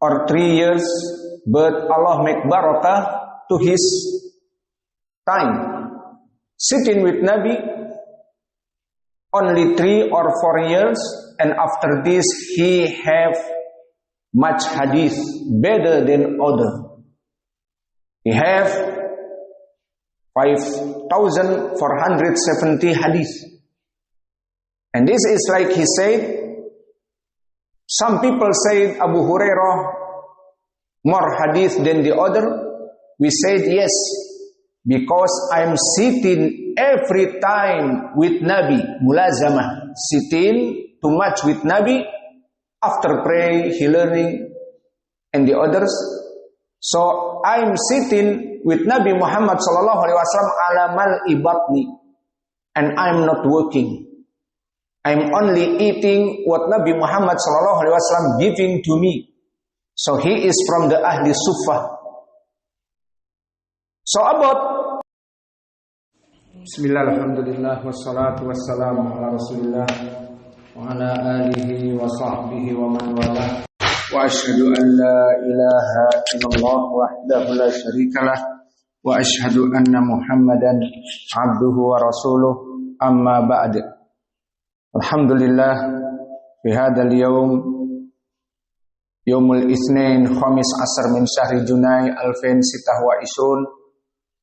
or 3 years, but Allah make barakah to his time. Sitting with Nabi only 3 or 4 years, and after this he have much hadith, better than other. He have 5,470 hadith. And this is like he said, some people say Abu Hurairah more hadith than the other. We said yes, because I'm sitting every time with Nabi, mulazamah, sitting too much with Nabi. After pray, he learning, and the others. So I'm sitting with Nabi Muhammad sallallahu alaihi wasallam ala mal ibatni, and I'm not working. I'm only eating what Nabi Muhammad sallallahu alaihi wasallam giving to me. So he is from the ahli suffah. So about Bismillah, alhamdulillah, wassalatu wassalamu ala rasulillah wa ala alihi wa sahbihi wa man wala. Wa ashhadu an la ilaha illallah wahdahu la syarikalah wa ashhadu anna Muhammadan abduhu wa rasuluh, amma ba'd. Alhamdulillah, fi hadzal yawm yaumul itsnain khamis asar min syahri Junai 2026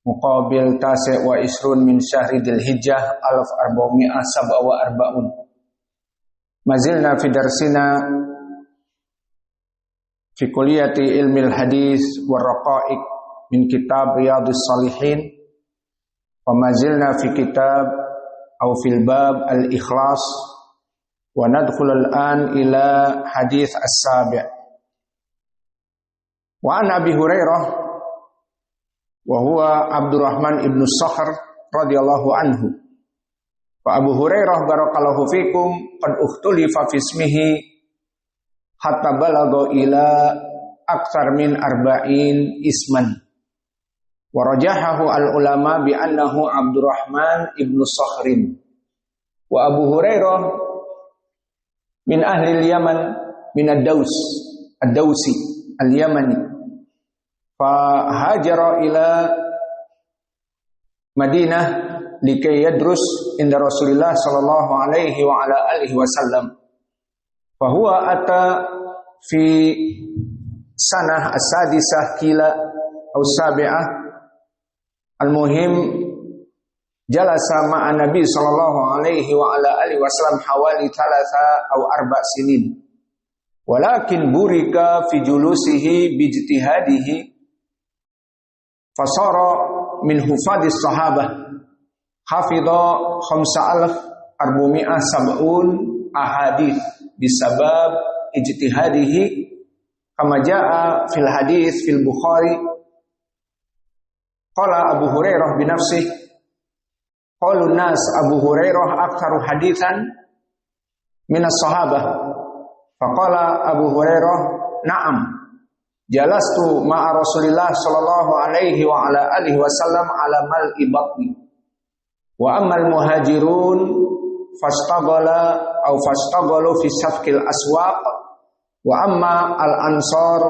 muqabil tasi' wa isrun min syahri Dzulhijjah 1447. Mazilna fi darsina fi kulliyati ilmil hadis war raqa'iq min kitab Riyadhus Shalihin, wa mazilna fi kitab aw fil bab al-ikhlas, wa nadkhul al-an ila hadis as-sabi'. Wa an Abi Hurairah wa huwa Abdurrahman ibn Sakhr radhiyallahu anhu. Fa Abu Hurairah barakallahu fikum qad ukhtulifa fi ismihi hatta balagha ila aktsar min arba'in isman. Wa rajahahu al-ulama bi annahu Abdurrahman ibn Sakhrin. Wa Abu Hurairah min ahli al-Yaman, min ad-Daws, ad-Dawsi al-Yamani. Fa hajara ila Madinah likay yadrus inda Rasulillah sallallahu alaihi wa ala alihi wasallam. Fa huwa ata fi sanah as-sadisah kila aw sabi'ah. Al-muhim jalasa ma'a Nabi sallallahu alaihi wa ala alihi wasallam hawali 3 aw 4 sinin. Walakin burika fi julusihi bi ijtihadihi fasara min hufadis sahabah hafidha 5,470 ahadith bisabab ijtihadihi kama jaa fil hadis fil Bukhari. Qala Abu Hurairah binafsih, qalun nas Abu Hurairah aktsaru haditsan minas sahabah. Faqala Abu Hurairah, na'am, jalastu ma'a Rasulillah sallallahu alaihi wa ala alihi wasallam ala mal'i batni. Wa ammal muhajirun fastaghalu fi safkil aswaq, wa amma al-ansar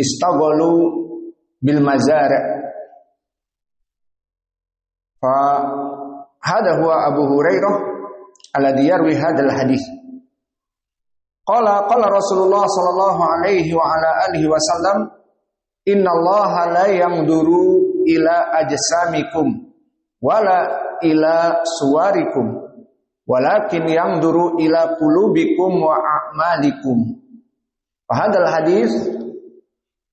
istaghalu bil mazari'. Fa hadha huwa Abu Hurairah alladhi yarwi hadzal hadits. Qala Rasulullah sallallahu alaihi wa ala alihi wasallam, innallaha la yanzuru ila ajsamikum wala ila suwarikum walakin yanzuru ila qulubikum wa a'malikum. Fa hadzal hadits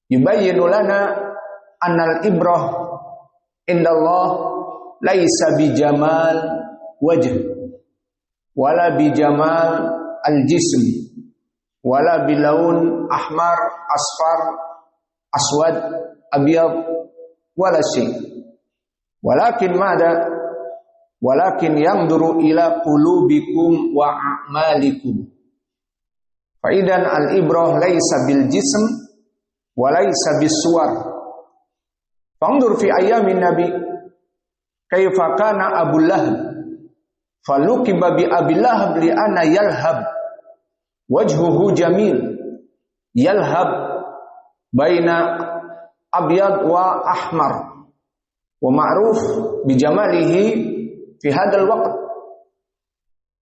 yubayyinu lana annal ibrah indallah laisa bijamal wajh wala bijamal al-jism wala bilaun ahmar asfar aswad abyad wala shay, walakin yanzuru ila qulubikum wa a'malikum. Fa idan al-ibrah laisa bil jism wa laisa bis suwar. Fanzur fi ayamin nabi kaifa kana Abu Lahab falukiba bi Abi Lahab li anna yalhab wajhuhu jamil, yalhab baina abyad wa ahmar wa ma'ruf bi jamalihi fi hadzal waqt.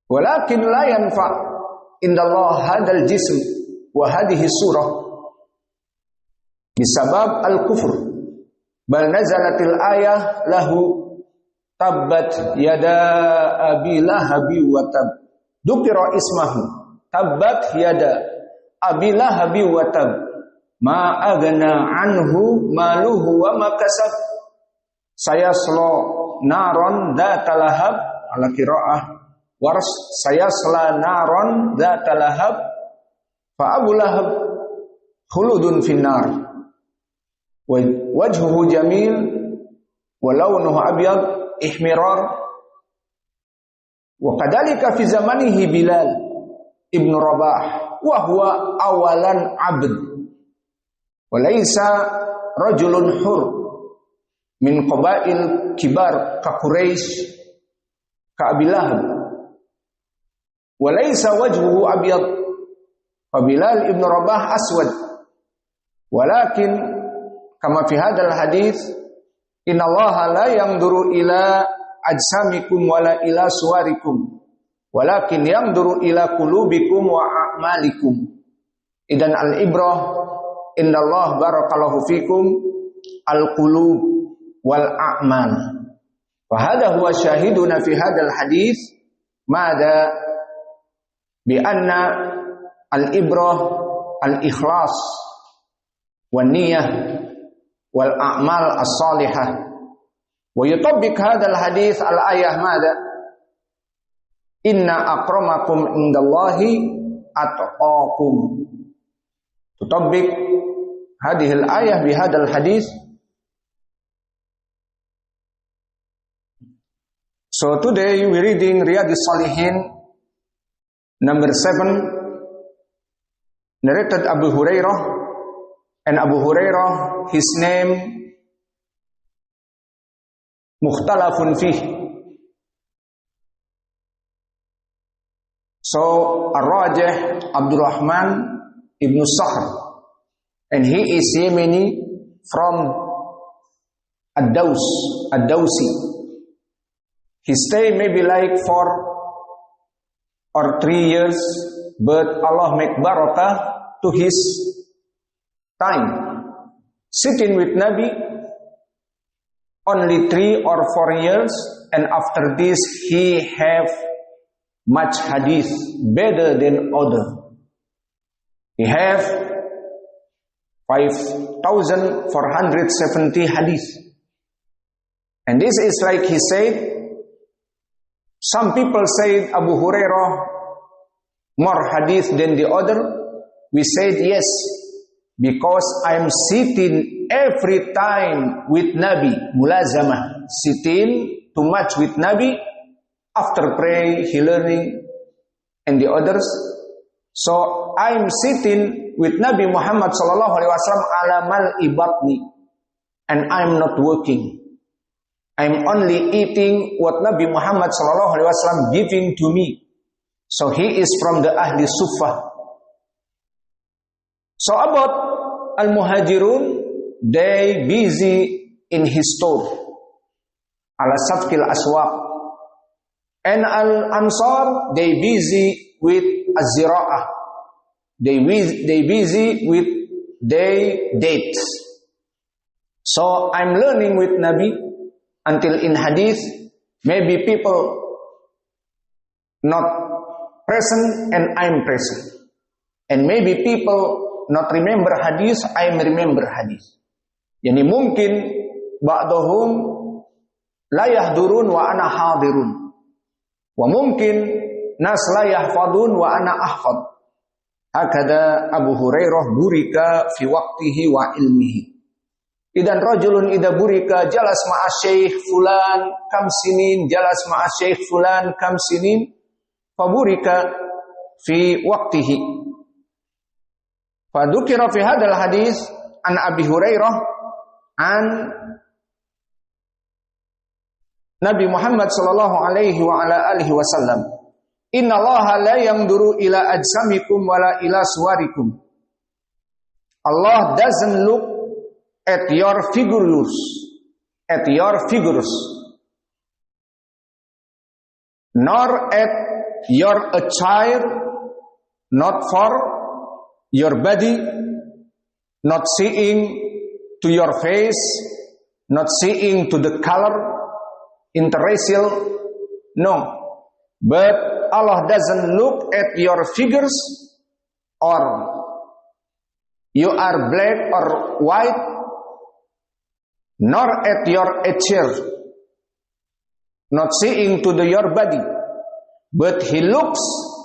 Walakin la yanfa indallah hadzal jism wa hadhihi surah bisabab al-kufr. Bal nazalatil ayah lahu tabbat yada abi lahabi wa tab. Dukira ismahu tabbat yada abi lahabi wa tab. Ma agna anhu maluhu wa ma kasab. Sayasla naron dzata lahab ala qiraah wars sayasla naron dzata lahab fa abu lahab khuludun finnar. Wajhuhu jamil wa launuhu abyad ihmirar. Wa kadzalika fi zamanihi Bilal ibn Rabah wa huwa awalan abd wa laysa rajulun hur min qabail kibar ka Quraisy ka Abi Lahab wa laysa wajhuhu abyad fa Bilal ibn Rabah aswad walakin kama fi hadzal hadits innallaha la yanzuru ila ajsamikum wala ila suwarikum walakin yanzuru ila qulubikum wa a'malikum. Idan al-ibrah indallah barakallahu fikum al-qulub wal a'mal. Wa hadha huwa syahiduna fi hadzal hadits madza bi anna al-ibrah al-ikhlas wan niyyah wal a'mal as-salihah. Wa yutabiq hadzal hadits al-ayah madza inna akramakum indallahi atqakum. Tutabiq hadhihi al-ayah bi hadzal hadits. So today we reading Riyadhus Shalihin number 7, narrated Abu Hurairah. And Abu Hurairah, his name mukhtalafun fih. So Ar-Rajih Abdurrahman ibn Sakhr, and he is Yemeni from Ad-Dawsi. His stay may be like 4 or 3 years, but Allah make barakah to his time. Sitting with Nabi only 3 or 4 years, and after this he have much hadith better than other. He have 5,470 hadith, and this is like he said. Some people say Abu Hurairah more hadith than the other. We said yes, because I'm sitting every time with Nabi, mulazamah, sitting too much with Nabi, after pray, he learning, and the others. So I'm sitting with Nabi Muhammad sallallahu alaihi wasallam ala mal'i batni, and I'm not working. I'm only eating what Nabi Muhammad sallallahu alaihi wasallam giving to me. So he is from the Ahli Suffah. So about Al-Muhajirun, they busy in his store, ala safkil aswaq, and Al-Ansar, they busy with az-zira'ah, they busy with their dates. So I'm learning with Nabi until in hadith, maybe people not present and I'm present, and maybe people not remember hadis, I remember hadis. Yani mungkin ba'dahum la yahdurun wa ana hadirun. Wa mungkin nas la yahfadun wa ana ahfad. Hakada Abu Hurairah burika fi waqtihi wa ilmihi. Idan rajulun idza burika jalas ma'a syekh fulan kam sinin, jalas ma'a syekh fulan kam sinin, faburika fi waqtihi. Fadukira fi hadal hadis an Abi Hurairah an Nabi Muhammad sallallahu alaihi wa ala alihi wasallam, innallaha la yanzuru ila ajsamikum wala ila suwarikum. Allah doesn't look at your figures, nor at your attire, not for your body, not seeing to your face, not seeing to the color, interracial, no. But Allah doesn't look at your figures, or you are black or white, nor at your attire, not seeing to your body, but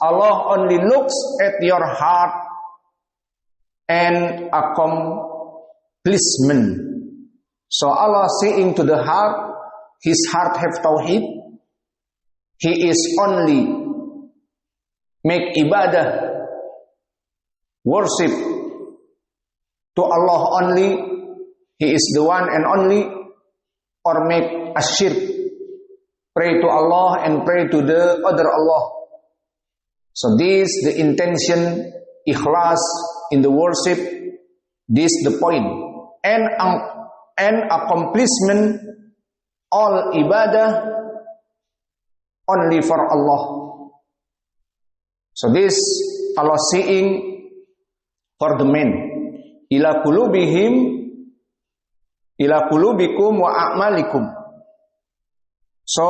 Allah only looks at your heart and accomplishment. So Allah seeing to the heart, his heart have tawhid, he is only make ibadah, worship to Allah only, he is the one and only, or make ashirk, pray to Allah and pray to the other Allah. So this the intention, ikhlas in the worship, this the point. And accomplishment, all ibadah only for Allah. So this Allah seeing for the men. Ila qulubikum wa a'malikum. So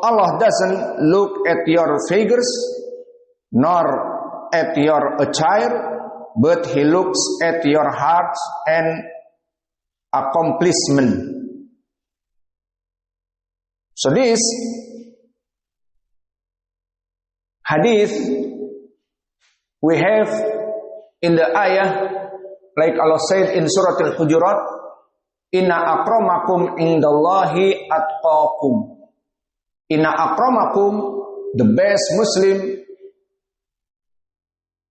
Allah doesn't look at your figures nor at your attire, but he looks at your hearts and accomplishment. So this hadith we have in the ayah, like Allah said in Surah Al-Hujurat, Inna akramakum indallahi atqakum. Inna akramakum, the best Muslim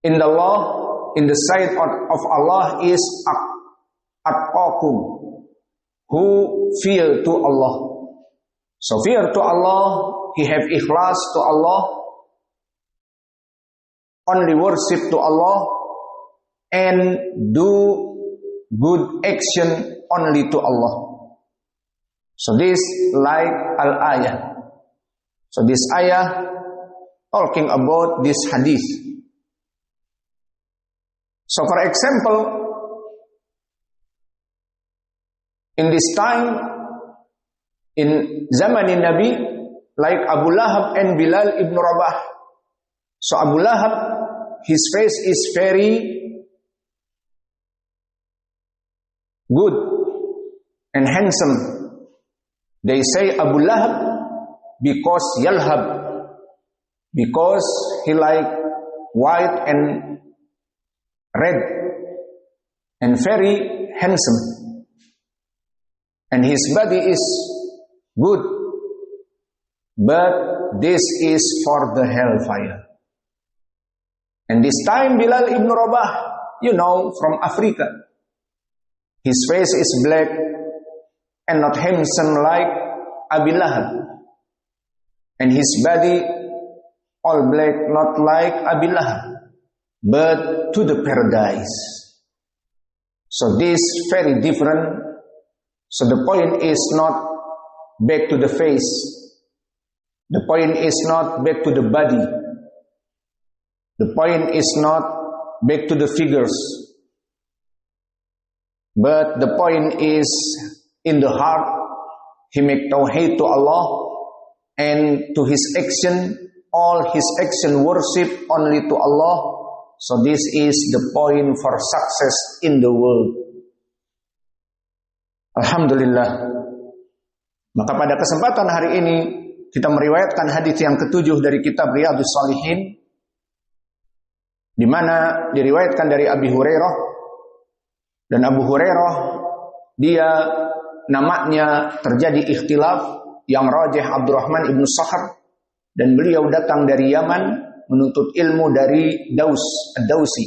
in the law, in the sight of Allah is atqakum, who fear to Allah. So fear to Allah, he have ikhlas to Allah, only worship to Allah, and do good action only to Allah. So this like al-ayah. So this ayah talking about this hadith. So for example, in this time, in Zamanin Nabi, like Abu Lahab and Bilal ibn Rabah. So Abu Lahab, his face is very good and handsome. They say Abu Lahab because Yalhab, because he like white and red and very handsome, and his body is good, but this is for the hellfire. And this time Bilal ibn Rabah, from Africa, his face is black and not handsome like Abi Lahab, and his body all black, not like Abi Lahab, but to the paradise. So this very different. So the point is not back to the face. The point is not back to the body. The point is not back to the figures. But the point is in the heart. He make tawheed to Allah, and to his action, all his action worship only to Allah. So this is the point for success in the world. Alhamdulillah. Maka pada kesempatan hari ini kita meriwayatkan hadis yang ketujuh dari kitab Riyadhus Shalihin, di mana diriwayatkan dari Abi Hurairah, dan Abu Hurairah dia namanya terjadi ikhtilaf, yang rajih Abdurrahman ibnu Sakhar, dan beliau datang dari Yaman menuntut ilmu dari Ad-Dausi.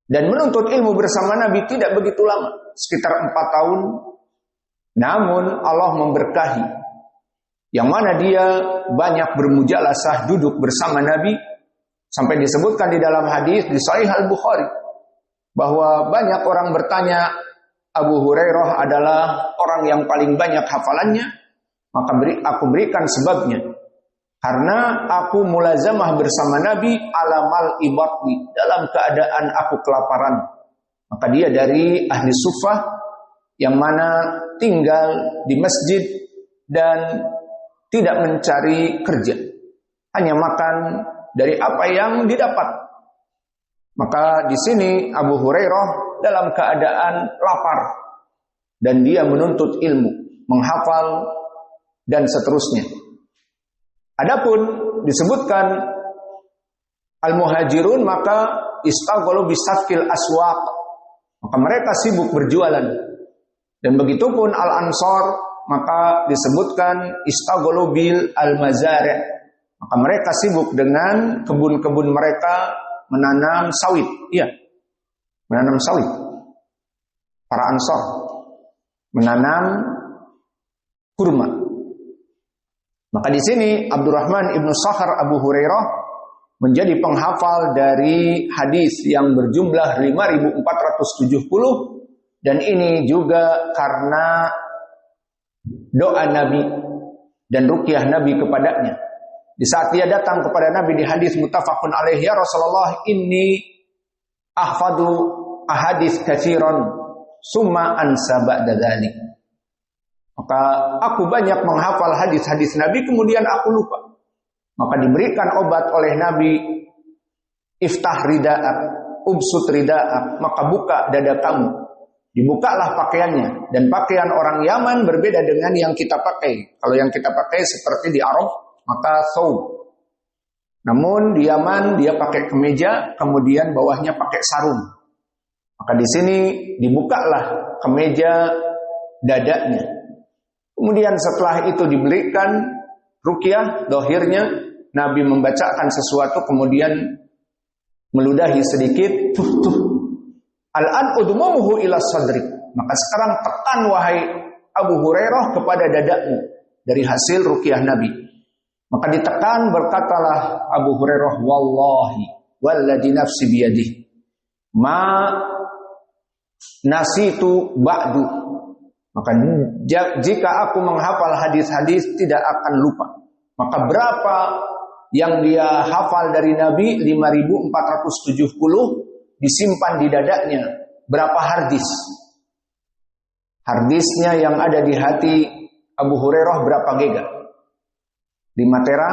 Dan menuntut ilmu bersama Nabi tidak begitu lama, sekitar 4 tahun. Namun Allah memberkahi, yang mana dia banyak bermujalasah duduk bersama Nabi, sampai disebutkan di dalam hadis di Sahih Al-Bukhari bahwa banyak orang bertanya Abu Hurairah adalah orang yang paling banyak hafalannya, maka aku berikan sebabnya. Karena aku mulazamah bersama Nabi alamal ibadni, dalam keadaan aku kelaparan. Maka dia dari ahli suffah yang mana tinggal di masjid dan tidak mencari kerja, hanya makan dari apa yang didapat. Maka di sini Abu Hurairah dalam keadaan lapar dan dia menuntut ilmu, menghafal dan seterusnya. Adapun disebutkan al-muhajirun maka istaghalu bisafkil aswaq, maka mereka sibuk berjualan. Dan begitupun al-ansar maka disebutkan istaghalu bil al-mazari', maka mereka sibuk dengan kebun-kebun mereka menanam sawit. Iya, menanam sawit. Para ansar menanam kurma. Maka di sini Abdurrahman ibnu Sakhar Abu Hurairah menjadi penghafal dari hadis yang berjumlah 5.470, dan ini juga karena doa Nabi dan ruqyah Nabi kepadanya. Di saat dia datang kepada Nabi di hadis muttafaqun alaih, ya Rasulullah, inni ahfadu ahadits katsiran summa ansa ba'da dzalik. Maka aku banyak menghafal hadis-hadis Nabi, kemudian aku lupa. Maka diberikan obat oleh Nabi, iftah rida'ak, ubsut rida'ak, maka buka dada kamu. Dibukalah pakaiannya. Dan pakaian orang Yaman berbeda dengan yang kita pakai. Kalau yang kita pakai seperti di Arab, maka thawb. Namun di Yaman dia pakai kemeja, kemudian bawahnya pakai sarung. Maka di sini dibukalah kemeja dadanya. Kemudian setelah itu diberikan ruqyah, dohirnya Nabi membacakan sesuatu, kemudian meludahi sedikit, al-an udumuhu ila sadrik, maka sekarang tekan wahai Abu Hurairah kepada dadamu dari hasil ruqyah Nabi. Maka ditekan, berkatalah Abu Hurairah, wallahi walladzi nafsi biyadihi ma nasitu ba'du. Maka jika aku menghafal hadis-hadis tidak akan lupa. Maka berapa yang dia hafal dari Nabi? 5.470 disimpan di dadanya. Berapa hardis? Hardisnya yang ada di hati Abu Hurairah berapa giga? 5 tera.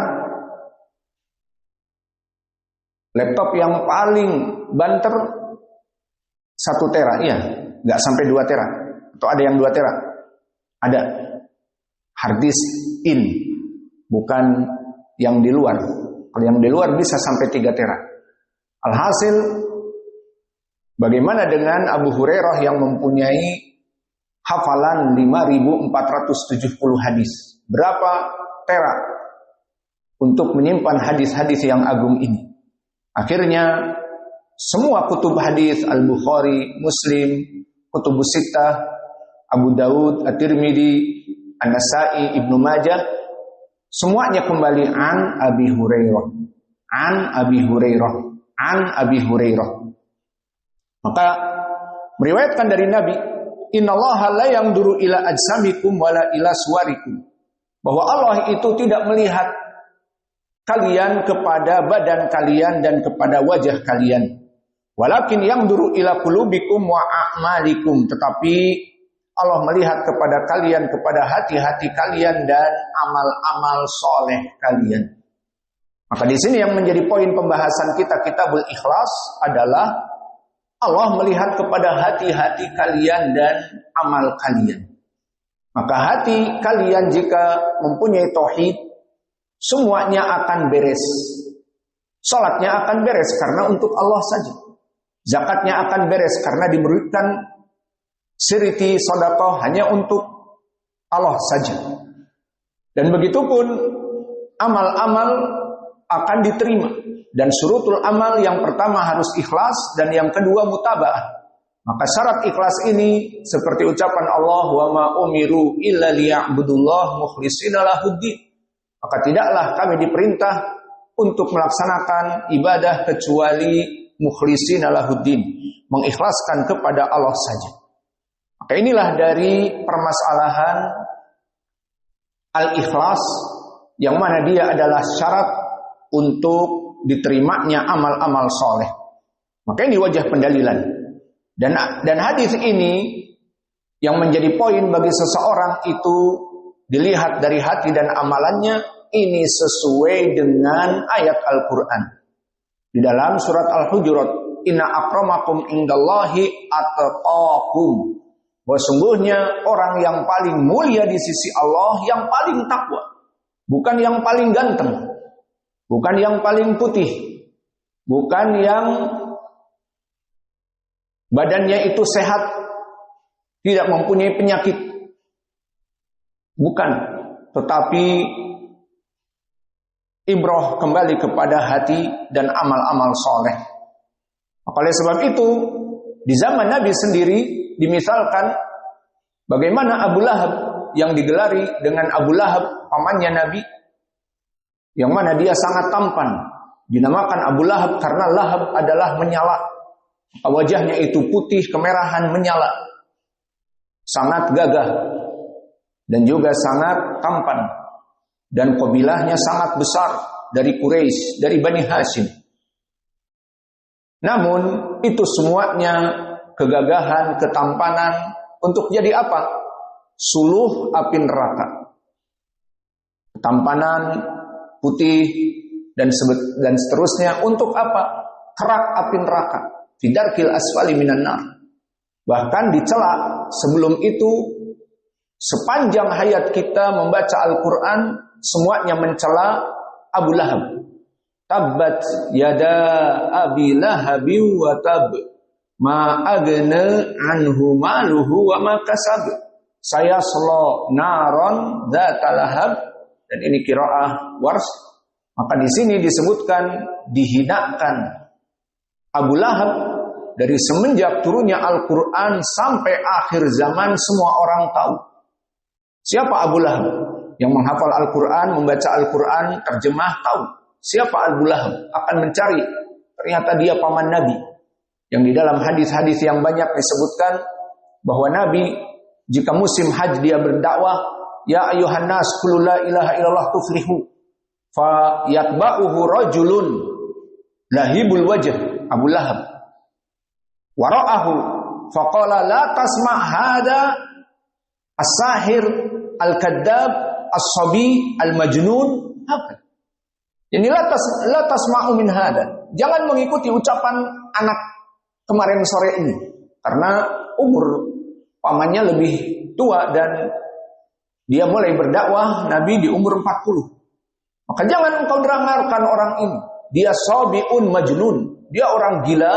Laptop yang paling banter 1 tera, iya, nggak sampai 2 tera. Atau ada yang 2 tera? Ada. Harddisk in, bukan yang di luar. Kalau yang di luar bisa sampai 3 tera. Alhasil, bagaimana dengan Abu Hurairah yang mempunyai hafalan 5.470 hadis? Berapa tera untuk menyimpan hadis-hadis yang agung ini? Akhirnya, semua kutub hadis, Al-Bukhari, Muslim, Kutubus Sittah, Abu Daud, At-Tirmidzi, An-Nasa'i, Ibnu Majah, semuanya kembali an Abi Hurairah, an Abi Hurairah, an Abi Hurairah. Maka meriwayatkan dari Nabi, innallaha la yanzuru ila ajsamikum wala ila suwarikum, bahwa Allah itu tidak melihat kalian kepada badan kalian dan kepada wajah kalian. Walakin yanzuru ila qulubikum wa a'malikum, tetapi Allah melihat kepada kalian, kepada hati-hati kalian dan amal-amal soleh kalian. Maka di sini yang menjadi poin pembahasan kita, Kitabul Ikhlas, adalah Allah melihat kepada hati-hati kalian dan amal kalian. Maka hati kalian jika mempunyai tauhid, semuanya akan beres. Salatnya akan beres karena untuk Allah saja. Zakatnya akan beres karena diberikan siriti sedekah hanya untuk Allah saja. Dan begitupun amal-amal akan diterima. Dan syurutul amal yang pertama harus ikhlas dan yang kedua mutaba'ah. Maka syarat ikhlas ini seperti ucapan Allah, wa ma umiru illa liya'budullah mukhlishina lahuddin. Maka tidaklah kami diperintah untuk melaksanakan ibadah kecuali mukhlishina lahuddin, mengikhlaskan kepada Allah saja. Maka inilah dari permasalahan al-ikhlas, yang mana dia adalah syarat untuk diterimanya amal-amal soleh. Maka ini wajah pendalilan. Dan hadis ini yang menjadi poin bagi seseorang itu dilihat dari hati dan amalannya ini sesuai dengan ayat Al-Quran. Di dalam surat Al-Hujurat, inna akramakum indallahi atqakum. Bahwa sungguhnya orang yang paling mulia di sisi Allah yang paling takwa. Bukan yang paling ganteng. Bukan yang paling putih. Bukan yang badannya itu sehat, tidak mempunyai penyakit. Bukan. Tetapi ibrah kembali kepada hati dan amal-amal soleh. Oleh sebab itu, di zaman Nabi sendiri dimisalkan bagaimana Abu Lahab yang digelari dengan Abu Lahab, pamannya Nabi, yang mana dia sangat tampan. Dinamakan Abu Lahab karena lahab adalah menyala. Wajahnya itu putih, kemerahan, menyala. Sangat gagah dan juga sangat tampan. Dan kabilahnya sangat besar dari Quraisy, dari Bani Hashim. Namun itu semuanya kegagahan, ketampanan untuk jadi apa? Suluh api neraka. Ketampanan, putih dan seterusnya untuk apa? Kerak api neraka. Fidarkil asfali minan nar. Bahkan dicela sebelum itu, sepanjang hayat kita membaca Al-Quran, semuanya mencela Abu Lahab. Tabbat yada abi lahabin wa tab, ma agna anhu maluhu wa ma kasab. Saya selo naron dzata lahab, dan ini qiraah Wars. Maka di sini disebutkan dihinakan Abu Lahab dari semenjak turunnya Al-Quran sampai akhir zaman, semua orang tahu. Siapa Abu Lahab? Yang menghafal Al-Quran, membaca Al-Quran, terjemah, tahu. Siapa Abu Lahab? Akan mencari. Ternyata dia paman Nabi. Yang di dalam hadis-hadis yang banyak disebutkan bahwa Nabi jika musim haji dia berdakwah, ya ayuhan nas qul la ilaha illallah tuflihu. Fa yatba'uhu rajulun lahibul wajh, Abu Lahab. Wara'ahu faqala la tasma' hada as-sahir al-kadzab as-sabi al-majnun. Apa? Jadi la tasma'u min hada. Jangan mengikuti ucapan anak kemarin sore ini, karena umur pamannya lebih tua dan dia mulai berdakwah Nabi di umur 40. Maka jangan engkau dengarkan orang ini. Dia sabiun majnun. Dia orang gila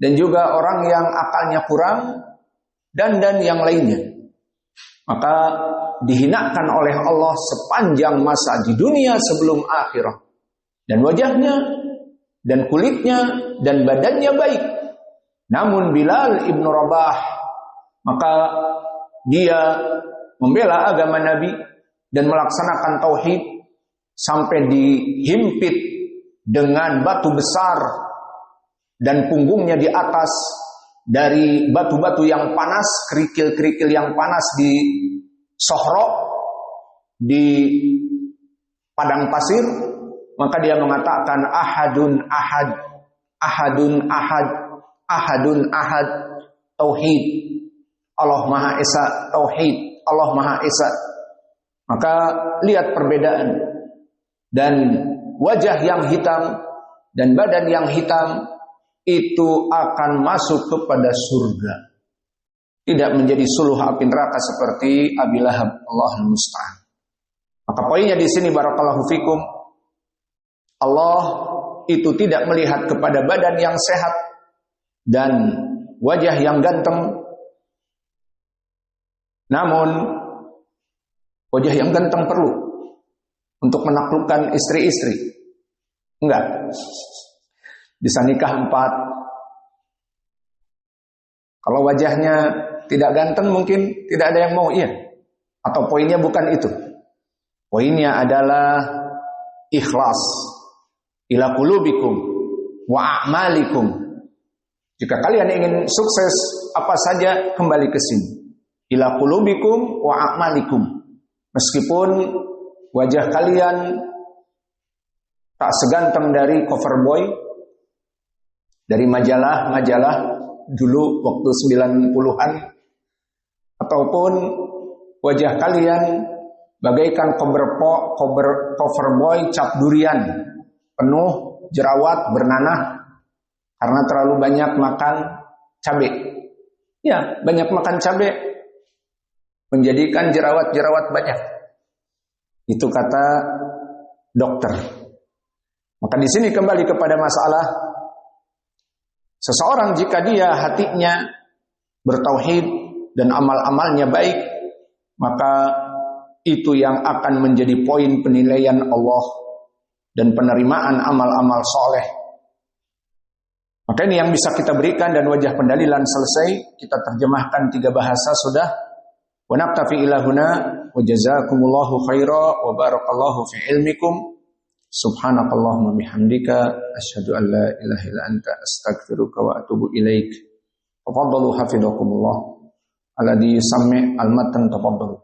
dan juga orang yang akalnya kurang dan yang lainnya. Maka dihinakan oleh Allah sepanjang masa di dunia sebelum akhirah. Dan wajahnya dan kulitnya dan badannya baik. Namun Bilal ibn Rabah, maka dia membela agama Nabi dan melaksanakan tauhid sampai dihimpit dengan batu besar dan punggungnya di atas dari batu-batu yang panas, kerikil-kerikil yang panas di Sohro, di padang pasir. Maka dia mengatakan ahadun ahad, ahadun ahad, ahadun ahad, tauhid. Allah Maha Esa, tauhid. Allah Maha Esa. Maka lihat perbedaan. Dan wajah yang hitam dan badan yang hitam itu akan masuk kepada surga. Tidak menjadi suluh api neraka seperti Abi Lahab. Allahul musta'an. Maka poinnya di sini barakallahu fikum, Allah itu tidak melihat kepada badan yang sehat dan wajah yang ganteng. Namun wajah yang ganteng perlu untuk menaklukkan istri-istri. Enggak. Bisa nikah 4. Kalau wajahnya tidak ganteng mungkin tidak ada yang mau, iya. Atau poinnya bukan itu. Poinnya adalah ikhlas ila qulubikum wa a'malikum. Jika kalian ingin sukses apa saja, kembali ke sini. Ila qulubikum wa a'malikum. Meskipun wajah kalian tak seganteng dari cover boy, dari majalah-majalah dulu waktu 90-an, ataupun wajah kalian bagaikan cover boy cap durian, penuh jerawat bernanah karena terlalu banyak makan cabai. Ya, banyak makan cabai menjadikan jerawat-jerawat banyak. Itu kata dokter. Maka di sini kembali kepada masalah seseorang jika dia hatinya bertauhid dan amal-amalnya baik, maka itu yang akan menjadi poin penilaian Allah dan penerimaan amal-amal soleh. Maka ini yang bisa kita berikan, dan wajah pendalilan selesai. Kita terjemahkan 3 bahasa sudah. Wa naktafi ila huna wa jazakumullahu khaira wa barakallahu fi ilmikum. Subhanakallahumma bihamdika asyhadu an la ilaha illa anta astaghfiruka wa atubu ilaik. Tafaddalu hafizakumullah. Alladhi yusammi al-matan tafaddalu.